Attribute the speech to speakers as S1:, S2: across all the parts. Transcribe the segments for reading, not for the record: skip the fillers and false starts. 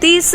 S1: 30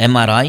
S2: MRI,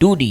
S2: 2D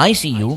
S2: ICU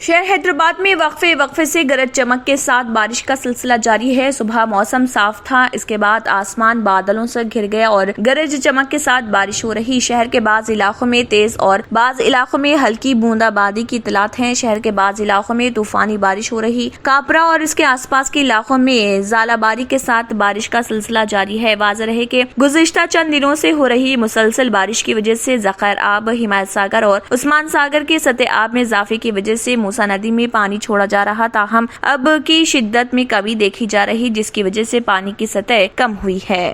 S1: شہر حیدرآباد میں وقفے سے گرج چمک کے ساتھ بارش کا سلسلہ جاری ہے۔ صبح موسم صاف تھا، اس کے بعد آسمان بادلوں سے گھر گیا اور گرج چمک کے ساتھ بارش ہو رہی۔ شہر کے بعض علاقوں میں تیز اور بعض علاقوں میں ہلکی بوندا باندی کی اطلاعات ہیں۔ شہر کے بعض علاقوں میں طوفانی بارش ہو رہی۔ کاپرا اور اس کے آس پاس کے علاقوں میں ژالہ باری کے ساتھ بارش کا سلسلہ جاری ہے۔ واضح ہے کہ گزشتہ چند دنوں سے ہو رہی مسلسل بارش کی وجہ سے ذخائر آب حمایت ساگر اور عثمان ساگر کے سطح آب میں اضافے کی وجہ سے موسیٰ ندی میں پانی چھوڑا جا رہا، تاہم اب کی شدت میں کمی دیکھی جا رہی، جس کی وجہ سے پانی کی سطح کم ہوئی ہے۔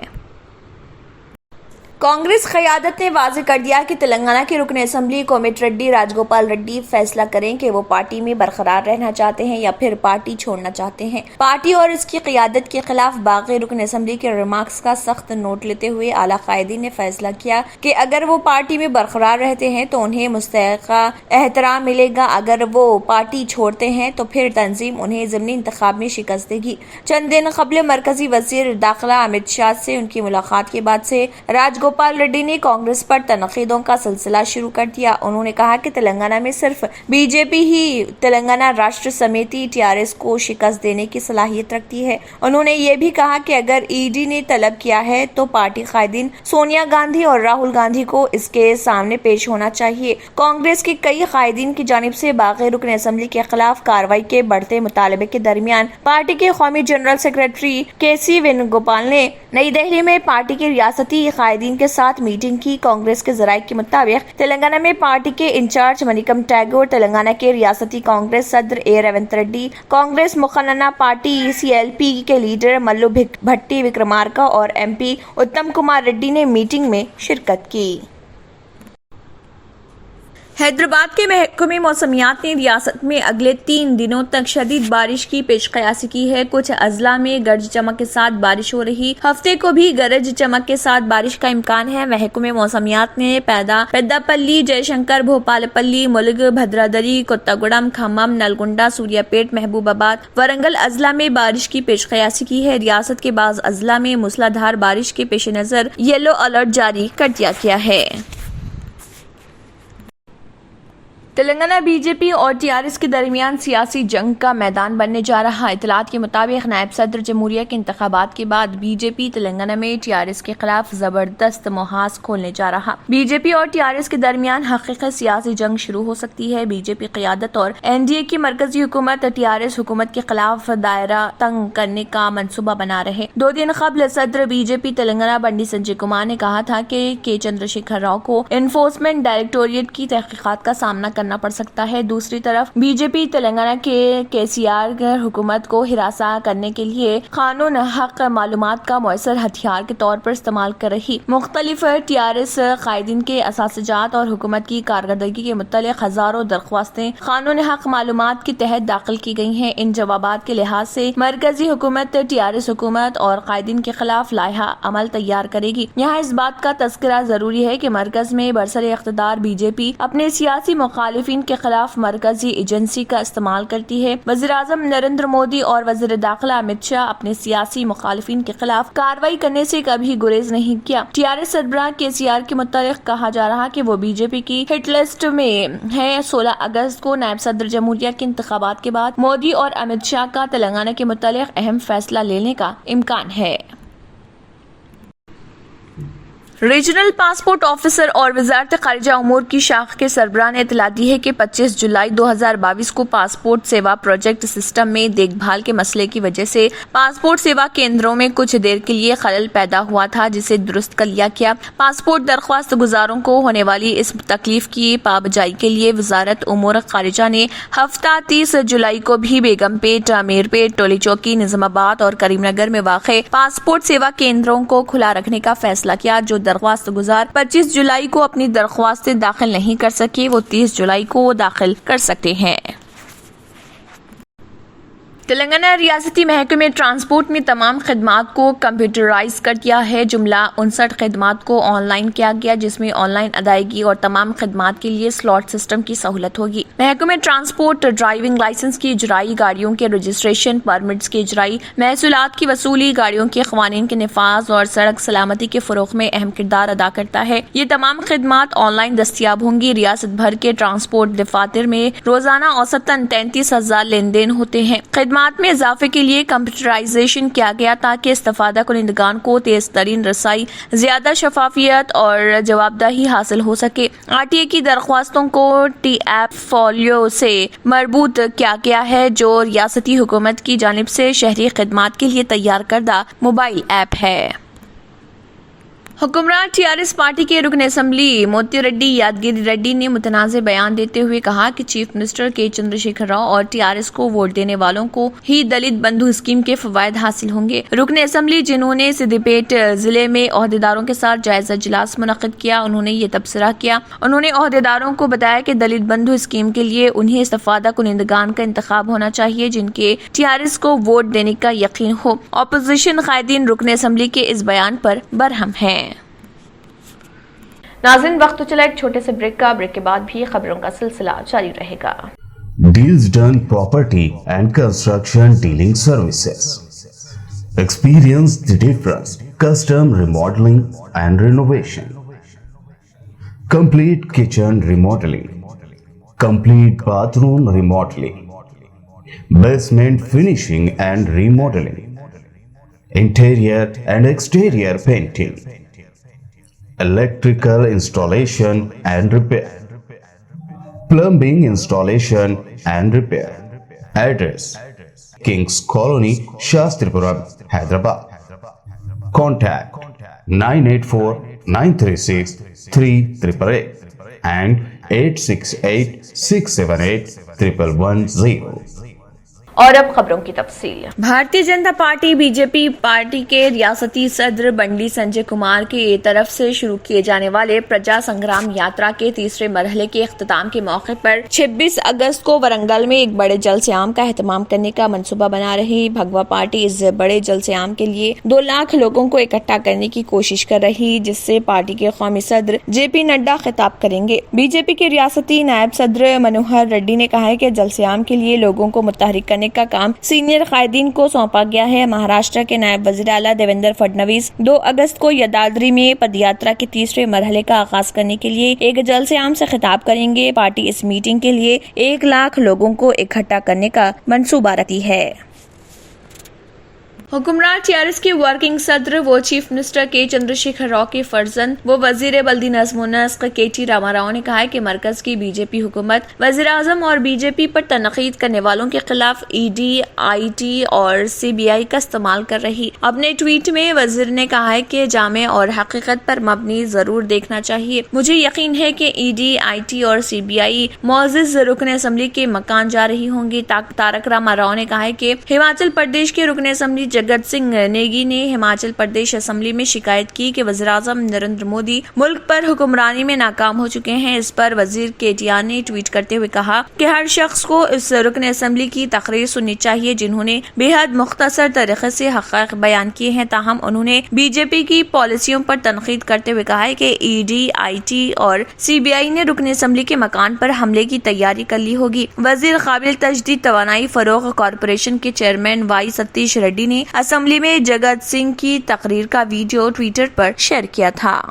S1: کانگریس قیادت نے واضح کر دیا کہ تلنگانہ کے رکن اسمبلی کومٹ ریڈی راج گوپال ریڈی فیصلہ کریں کہ وہ پارٹی میں برقرار رہنا چاہتے ہیں یا پھر پارٹی چھوڑنا چاہتے ہیں۔ پارٹی اور اس کی قیادت کے خلاف باغی رکن اسمبلی کے ریمارکس کا سخت نوٹ لیتے ہوئے اعلیٰ قائدین نے فیصلہ کیا کہ اگر وہ پارٹی میں برقرار رہتے ہیں تو انہیں مستحقہ احترام ملے گا، اگر وہ پارٹی چھوڑتے ہیں تو پھر تنظیم انہیں ضمنی انتخاب میں شکست دے گی۔ چند دن قبل مرکزی وزیر داخلہ امت شاہ سے ان کی ملاقات کے بعد سے راج گوپال ریڈی نے کانگریس پر تنقیدوں کا سلسلہ شروع کر دیا۔ انہوں نے کہا کہ تلنگانہ میں صرف بی جے پی ہی تلنگانہ راشٹر سمیتی TRS کو شکست دینے کی صلاحیت رکھتی ہے۔ انہوں نے یہ بھی کہا کہ اگر ED نے طلب کیا ہے تو پارٹی قائدین سونیا گاندھی اور راہل گاندھی کو اس کے سامنے پیش ہونا چاہیے۔ کانگریس کے کئی قائدین کی جانب سے باغی رکن اسمبلی کے خلاف کارروائی کے بڑھتے مطالبے کے درمیان پارٹی کے قومی جنرل سیکرٹری KC وینوگوپال نے نئی دہلی میں پارٹی کے ریاستی قائدین کے ساتھ میٹنگ کی۔ کانگریس کے ذرائع کے مطابق تلنگانہ میں پارٹی کے انچارج منیکم ٹیگور، تلنگانہ کے ریاستی کانگریس صدر A ریونت ریڈی، کانگریس مقننہ پارٹی CLP کے لیڈر ملو بھٹی وکرمارکا اور MP اتم کمار ریڈی نے میٹنگ میں شرکت کی۔ حیدرآباد کے محکمہ موسمیات نے ریاست میں اگلے 3 دنوں تک شدید بارش کی پیش قیاسی کی ہے۔ کچھ اضلاع میں گرج چمک کے ساتھ بارش ہو رہی، ہفتے کو بھی گرج چمک کے ساتھ بارش کا امکان ہے۔ محکمہ موسمیات نے پیدا پلی، جے شنکر، بھوپال پلی، ملگ، بھدرادری، کوتاگوڑم، کھمم، نلگنڈا، سوریا پیٹ، محبوب آباد، ورنگل اضلاع میں بارش کی پیش قیاسی کی ہے۔ ریاست کے بعض اضلاع میں موسلادھار بارش کے پیش نظر یلو الرٹ جاری کر دیا گیا ہے۔ تلنگانہ BJP اور TRS کے درمیان سیاسی جنگ کا میدان بننے جا رہا۔ اطلاعات کے مطابق نائب صدر جمہوریہ کے انتخابات کے بعد BJP تلنگانہ میں TRS کے خلاف زبردست محاذ کھولنے جا رہا۔ BJP اور TRS کے درمیان حقیقی سیاسی جنگ شروع ہو سکتی ہے۔ BJP قیادت اور NDA کی مرکزی حکومت TRS حکومت کے خلاف دائرہ تنگ کرنے کا منصوبہ بنا رہے۔ 2 دن قبل صدر BJP تلنگانہ بنڈی سنجے کمار نے کہا تھا کہ K چندرشیکھر راؤ کو انفورسمنٹ ڈائریکٹوریٹ کی تحقیقات کا سامنا کرنا پڑ سکتا ہے۔ دوسری طرف BJP تلنگانہ کے KCR حکومت کو ہراساں کرنے کے لیے قانون حق معلومات کا مؤثر ہتھیار کے طور پر استعمال کر رہی۔ مختلف TRS قائدین کے احساسات اور حکومت کی کارکردگی کے متعلق ہزاروں درخواستیں قانون حق معلومات کے تحت داخل کی گئی ہیں۔ ان جوابات کے لحاظ سے مرکزی حکومت TRS حکومت اور قائدین کے خلاف لائحہ عمل تیار کرے گی۔ یہاں اس بات کا تذکرہ ضروری ہے کہ مرکز میں برسر اقتدار BJP اپنے سیاسی مخالفین کے خلاف مرکزی ایجنسی کا استعمال کرتی ہے۔ وزیراعظم نریندر مودی اور وزیر داخلہ امت شاہ اپنے سیاسی مخالفین کے خلاف کارروائی کرنے سے کبھی گریز نہیں کیا۔ TRS سربراہ KCR کے متعلق کہا جا رہا کہ وہ BJP کی ہٹ لسٹ میں ہے۔ 16 اگست کو نائب صدر جمہوریہ کے انتخابات کے بعد مودی اور امت شاہ کا تلنگانہ کے متعلق اہم فیصلہ لینے کا امکان ہے۔ ریجنل پاسپورٹ آفیسر اور وزارت خارجہ امور کی شاخ کے سربراہ نے اطلاع دی ہے کہ 25 جولائی 2022 کو پاسپورٹ سیوا پروجیکٹ سسٹم میں دیکھ بھال کے مسئلے کی وجہ سے پاسپورٹ سیوا کیندروں میں کچھ دیر کے لیے خلل پیدا ہوا تھا، جسے درست کر لیا گیا۔ پاسپورٹ درخواست گزاروں کو ہونے والی اس تکلیف کی پابجائی کے لیے وزارت امور خارجہ نے ہفتہ 30 جولائی کو بھی بیگم پیٹ، امیر پیٹ، ٹولی چوکی، نظام آباد اور کریم نگر میں واقع پاسپورٹ سیوا کیندروں کو کھلا رکھنے کا فیصلہ کیا۔ جو درخواست گزار 25 جولائی کو اپنی درخواستیں داخل نہیں کر سکے، وہ 30 جولائی کو داخل کر سکتے ہیں۔ تلنگانہ ریاستی محکمہ ٹرانسپورٹ نے تمام خدمات کو کمپیوٹرائز کر دیا ہے. جملہ 59 خدمات کو آن لائن کیا گیا، جس میں آن لائن ادائیگی اور تمام خدمات کے لیے سلاٹ سسٹم کی سہولت ہوگی. محکمہ ٹرانسپورٹ ڈرائیونگ لائسنس کی اجرائی، گاڑیوں کے رجسٹریشن، پرمٹس کی اجرائی، محصولات کی وصولی، گاڑیوں کے قوانین کے نفاذ اور سڑک سلامتی کے فروغ میں اہم کردار ادا کرتا ہے. یہ تمام خدمات آن لائن دستیاب ہوں گی. ریاست بھر کے ٹرانسپورٹ دفاتر میں روزانہ اوسطاً 33,000 لین دین ہوتے ہیں. خدمات میں اضافے کے لیے کمپیوٹرائزیشن کیا گیا تاکہ استفادہ کنندگان کو تیز ترین رسائی، زیادہ شفافیت اور جواب دہی حاصل ہو سکے. RTA کی درخواستوں کو ٹی ایپ فولیو سے مربوط کیا گیا ہے، جو ریاستی حکومت کی جانب سے شہری خدمات کے لیے تیار کردہ موبائل ایپ ہے. حکمران TRS پارٹی کے رکن اسمبلی موتی ریڈی یادگیری ریڈی نے متنازع بیان دیتے ہوئے کہا کہ چیف منسٹر کے چندرشیکھر راؤ اور TRS کو ووٹ دینے والوں کو ہی دلت بندھو اسکیم کے فوائد حاصل ہوں گے. رکن اسمبلی جنہوں نے سدی پیٹ ضلع میں عہدیداروں کے ساتھ جائزہ اجلاس منعقد کیا، انہوں نے یہ تبصرہ کیا. انہوں نے عہدیداروں کو بتایا کہ دلت بندھو اسکیم کے لیے انہیں استفادہ کنندگان کا انتخاب ہونا چاہیے جن کے TRS کو ووٹ دینے کا یقین ہو. اپوزیشن قائدین رکن اسمبلی کے اس بیان پر برہم ہیں.
S3: ناظرین، وقت تو چلا ایک چھوٹے سے بریک کا. بریک کے بعد بھی خبروں کا سلسلہ جاری رہے گا.
S4: Deals Done Property and Construction Dealing Services. Experience the difference. Custom remodeling and renovation. Complete kitchen remodeling. Complete bathroom remodeling. Basement finishing and remodeling. Interior and exterior painting. Electrical installation and repair. Plumbing installation and repair. Address: Kings Colony, Shastripuram, Hyderabad. Contact 984-936-3888 and 868-678-1110.
S3: اور اب خبروں کی تفصیل.
S1: Bharatiya Janata party BJP party کے ریاستی صدر بنڈی سنجے کمار کی طرف سے شروع کیے جانے والے پرجا سنگرام یاترا کے تیسرے مرحلے کے اختتام کے موقع پر 26 اگست کو ورنگل میں ایک بڑے جلسہ عام کا اہتمام کرنے کا منصوبہ بنا رہی. بھگوا پارٹی اس بڑے جلسہ عام کے لیے 2 لاکھ لوگوں کو اکٹھا کرنے کی کوشش کر رہی، جس سے پارٹی کے قومی صدر JP نڈا خطاب کریں گے. BJP کے ریاستی نائب صدر منوہر ریڈی نے کہا ہے کہ جلسہ عام کے لیے لوگوں کو متحرک کرنے کا کام سینئر قائدین کو سونپا گیا ہے. مہاراشٹر کے نائب وزیر اعلیٰ دیویندر فڈنویس 2 اگست کو یدادری میں پد یاترا کے تیسرے مرحلے کا آغاز کرنے کے لیے ایک جلسہ عام سے خطاب کریں گے. پارٹی اس میٹنگ کے لیے 1 لاکھ لوگوں کو اکٹھا کرنے کا منصوبہ رکھتی ہے. حکمران TRS کے ورکنگ صدر و چیف منسٹر کے چندرشیکھر راؤ کے فرزند وہ وزیر بلدی نظم و نسق KT راما راؤ نے کہا ہے کہ مرکز کی BJP حکومت وزیر اعظم اور BJP پر تنقید کرنے والوں کے خلاف ED, IT اور CBI کا استعمال کر رہی. اپنے ٹویٹ میں وزیر نے کہا ہے کہ جامع اور حقیقت پر مبنی ضرور دیکھنا چاہیے. مجھے یقین ہے کہ ED, IT اور CBI معزز رکن اسمبلی کے مکان جا رہی ہوں گی. تارک راما راؤ نے کہا ہے کہ ہماچل پردیش کے رکن اسمبلی جگت سنگھ نیگی نے ہماچل پردیش اسمبلی میں شکایت کی کہ وزیراعظم نریندر مودی ملک پر حکمرانی میں ناکام ہو چکے ہیں. اس پر وزیر KTR نے ٹویٹ کرتے ہوئے کہا کہ ہر شخص کو اس رکن اسمبلی کی تقریر سننی چاہیے جنہوں نے بے حد مختصر طریقے سے حقائق بیان کیے ہیں. تاہم انہوں نے BJP کی پالیسیوں پر تنقید کرتے ہوئے کہا ہے کہ ED, IT اور CBI نے رکن اسمبلی کے مکان پر حملے کی تیاری کر لی ہوگی. وزیر قابل تجدید توانائی فروغ کارپوریشن کے چیئرمین وائی ستیش ریڈی نے اسمبلی میں جگت سنگھ کی تقریر کا ویڈیو ٹویٹر پر شیئر کیا تھا.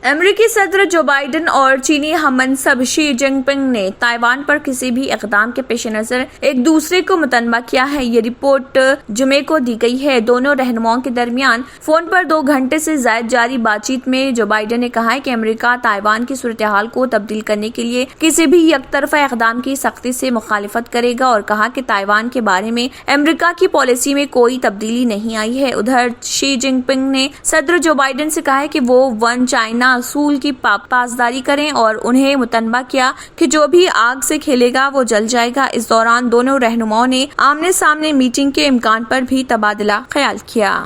S1: امریکی صدر جو بائیڈن اور چینی ہم منصب شی جن پنگ نے تائیوان پر کسی بھی اقدام کے پیش نظر ایک دوسرے کو متنبہ کیا ہے. یہ رپورٹ جمعے کو دی گئی ہے. دونوں رہنماؤں کے درمیان فون پر 2 گھنٹے سے زائد جاری بات چیت میں جو بائیڈن نے کہا ہے کہ امریکہ تائیوان کی صورتحال کو تبدیل کرنے کے لیے کسی بھی یک طرفہ اقدام کی سختی سے مخالفت کرے گا اور کہا کہ تائیوان کے بارے میں امریکہ کی پالیسی میں کوئی تبدیلی نہیں آئی ہے. ادھر شی جن پنگ نے صدر جو بائیڈن سے کہا ہے کہ وہ ون چائنا اصول کی پاسداری کریں اور انہیں متنبہ کیا کہ جو بھی آگ سے کھیلے گا وہ جل جائے گا. اس دوران دونوں رہنماؤں نے آمنے سامنے میٹنگ کے امکان پر بھی تبادلہ خیال کیا.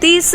S1: 30